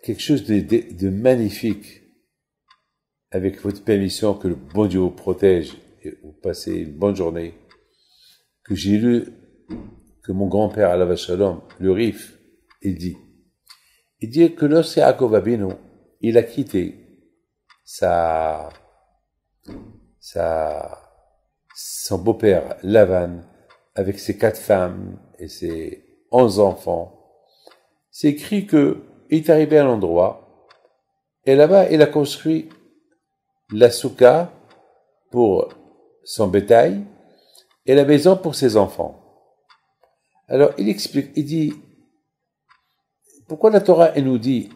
Quelque chose de magnifique, avec votre permission, que le bon Dieu vous protège et vous passez une bonne journée, que j'ai lu, que mon grand-père, Alav Shalom, le Rif, il dit que lorsque Yaakov Abinu, il a quitté son beau-père, Lavan, avec ses 4 femmes et ses 11 enfants, c'est écrit que il est arrivé à l'endroit, et là-bas, il a construit la souka pour son bétail et la maison pour ses enfants. Alors, il explique, il dit, pourquoi la Torah, elle nous dit,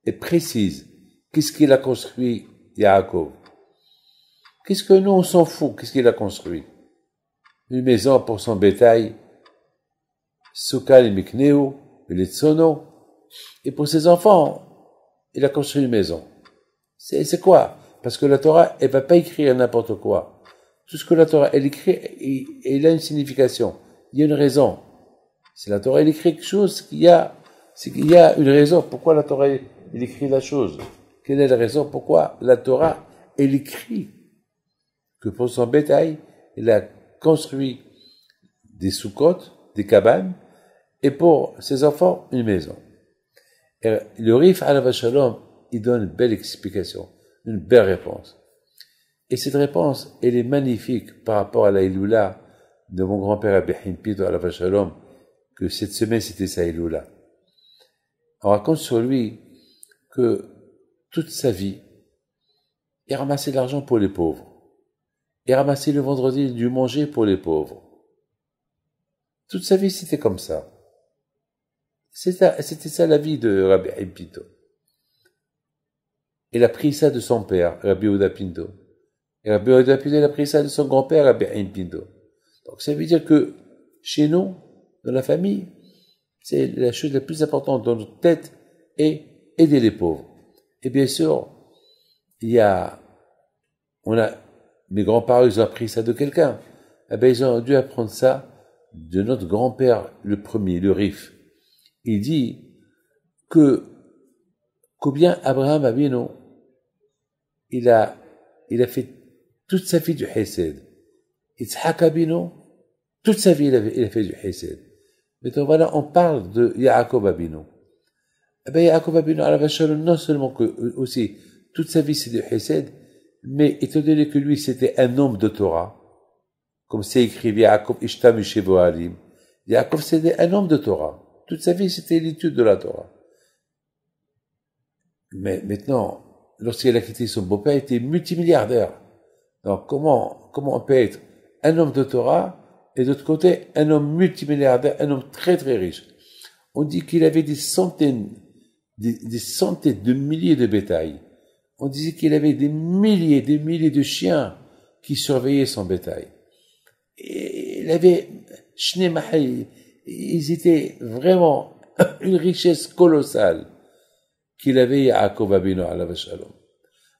et précise, qu'est-ce qu'il a construit, Yaakov? Qu'est-ce que nous, on s'en fout, qu'est-ce qu'il a construit? Une maison pour son bétail, souka le mikneu, le tsono, et pour ses enfants, il a construit une maison. C'est quoi? Parce que la Torah, elle va pas écrire n'importe quoi. Tout ce que la Torah, elle écrit, il a une signification. Il y a une raison. Si la Torah, elle écrit quelque chose, c'est qu'il y a une raison. Pourquoi la Torah, elle écrit la chose? Quelle est la raison? Pourquoi la Torah, elle écrit que pour son bétail, il a construit des soukot, des cabanes, et pour ses enfants, une maison. Et le Rif Alav Shalom, il donne une belle explication, une belle réponse. Et cette réponse, elle est magnifique par rapport à la Iloula de mon grand-père Abihin Pito Alav Shalom, que cette semaine c'était sa Iloula. On raconte sur lui que toute sa vie, il ramassait de l'argent pour les pauvres. Il ramassait le vendredi du manger pour les pauvres. Toute sa vie, c'était comme ça. C'était ça la vie de Rabbi Haïm Pinto. Il a pris ça de son père, Rabbi Yehuda Pinto. Et Rabbi Yehuda Pinto, il a pris ça de son grand-père, Rabbi Haïm Pinto. Donc ça veut dire que chez nous, dans la famille, c'est la chose la plus importante dans notre tête est aider les pauvres. Et bien sûr, mes grands-parents, ils ont appris ça de quelqu'un. Eh bien, ils ont dû apprendre ça de notre grand-père, le premier, le Rif. Il dit combien Abraham Avinu, il a fait toute sa vie du Hesed. Yitzhak Avinu, toute sa vie, il a fait du Hesed. Maintenant, voilà, on parle de Yaakov Avinu. Eh bien, Yaakov Avinu, non seulement que, aussi, toute sa vie, c'est du Hesed, mais étant donné que lui, c'était un homme de Torah, comme c'est écrit, Yaakov Ishtam Yeshevo Alim, Yaakov, c'était un homme de Torah. Toute sa vie, c'était l'étude de la Torah. Mais maintenant, lorsqu'il a quitté son beau-père, il était multimilliardaire. Donc, comment on peut être un homme de Torah et d'autre côté, un homme multimilliardaire, un homme très très riche? On dit qu'il avait des centaines de milliers de bétail. On disait qu'il avait des milliers de chiens qui surveillaient son bétail. Et il avait ils étaient vraiment une richesse colossale qu'il avait Yaakov Abinu Alav Shalom.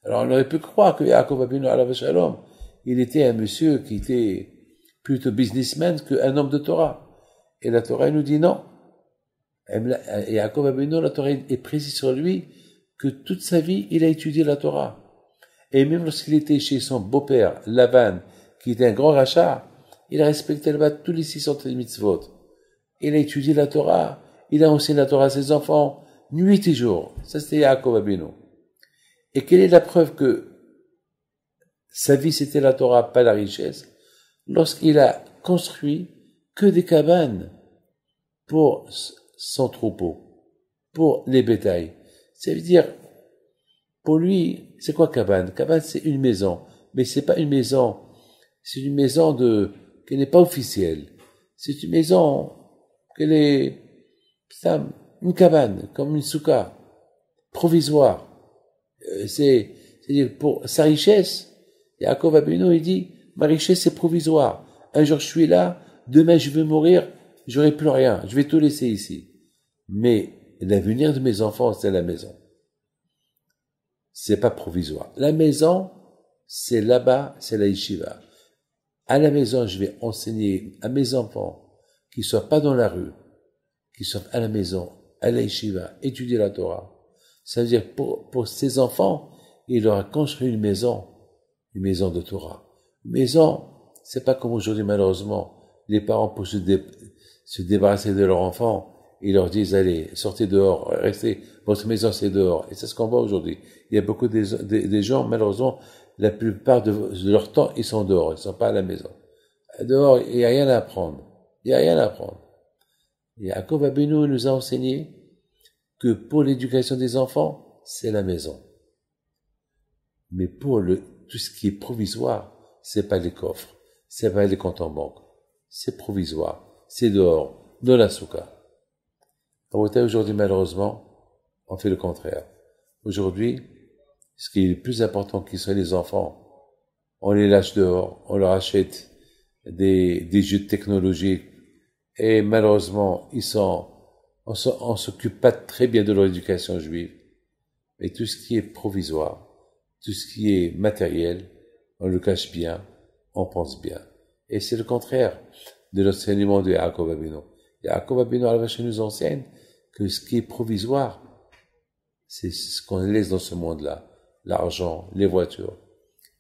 Alors on aurait pu croire que Yaakov Abinu Alav Shalom, il était un monsieur qui était plutôt businessman qu'un homme de Torah. Et la Torah nous dit non. Yaakov Abinu, la Torah est précise sur lui que toute sa vie, il a étudié la Torah. Et même lorsqu'il était chez son beau-père, Lavan, qui était un grand rachat, il a respecté là-bas tous les 600 mitzvot. Il a étudié la Torah, il a enseigné la Torah à ses enfants, nuit et jour. Ça, c'était Yaakov Abinu. Et quelle est la preuve que sa vie, c'était la Torah, pas la richesse? Lorsqu'il a construit que des cabanes pour son troupeau, pour les bétails. Ça veut dire, pour lui, c'est quoi cabane? Cabane, c'est une maison. Mais c'est pas une maison. C'est une maison qui n'est pas officielle. C'est une maison qu'elle est, une cabane, comme une souka, provisoire. C'est-à-dire, pour sa richesse, Yaakov Abinu, il dit, ma richesse, c'est provisoire. Un jour, je suis là, Demain, je vais mourir, j'aurai plus rien. Je vais tout laisser ici. Mais l'avenir de mes enfants, c'est la maison. C'est pas provisoire. La maison, c'est là-bas, c'est la yeshiva. À la maison, je vais enseigner à mes enfants qui soient pas dans la rue, qui soient à la maison, à la yeshiva, étudier la Torah. Ça veut dire, pour ces enfants, il leur a construit une maison de Torah. Une maison, c'est pas comme aujourd'hui, malheureusement, les parents, pour se débarrasser de leurs enfants, ils leur disent, allez, sortez dehors, restez, votre maison c'est dehors. Et c'est ce qu'on voit aujourd'hui. Il y a beaucoup des gens, malheureusement, la plupart de leur temps, ils sont dehors, ils sont pas à la maison. Dehors, il n'y a rien à apprendre. Il n'y a rien à apprendre. Yaakov Abinu nous a enseigné que pour l'éducation des enfants, c'est la maison. Mais pour tout ce qui est provisoire, c'est pas les coffres, c'est pas les comptes en banque. C'est provisoire. C'est dehors, dans la souka. Aujourd'hui, malheureusement, on fait le contraire. Aujourd'hui, ce qui est le plus important qui sont les enfants, on les lâche dehors, on leur achète des jeux technologiques et malheureusement, on s'occupe pas très bien de leur éducation juive. Mais tout ce qui est provisoire, tout ce qui est matériel, on le cache bien, on pense bien. Et c'est le contraire de l'enseignement de Yaakov Abinu. Yaakov Abinu nous enseigne que ce qui est provisoire, c'est ce qu'on laisse dans ce monde-là. L'argent, les voitures.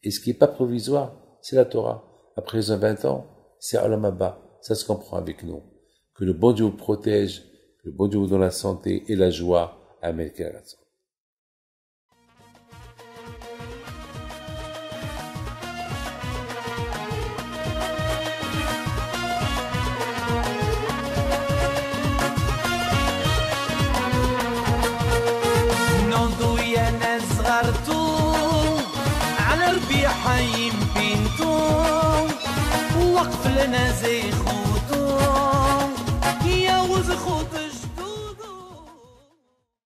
Et ce qui n'est pas provisoire, c'est la Torah. Après 20 ans, c'est Olam Haba. Ça se comprend avec nous. Que le bon Dieu vous protège, que le bon Dieu vous donne la santé et la joie. Amen. على ربيع حيم بنتو وقف لنا زي خو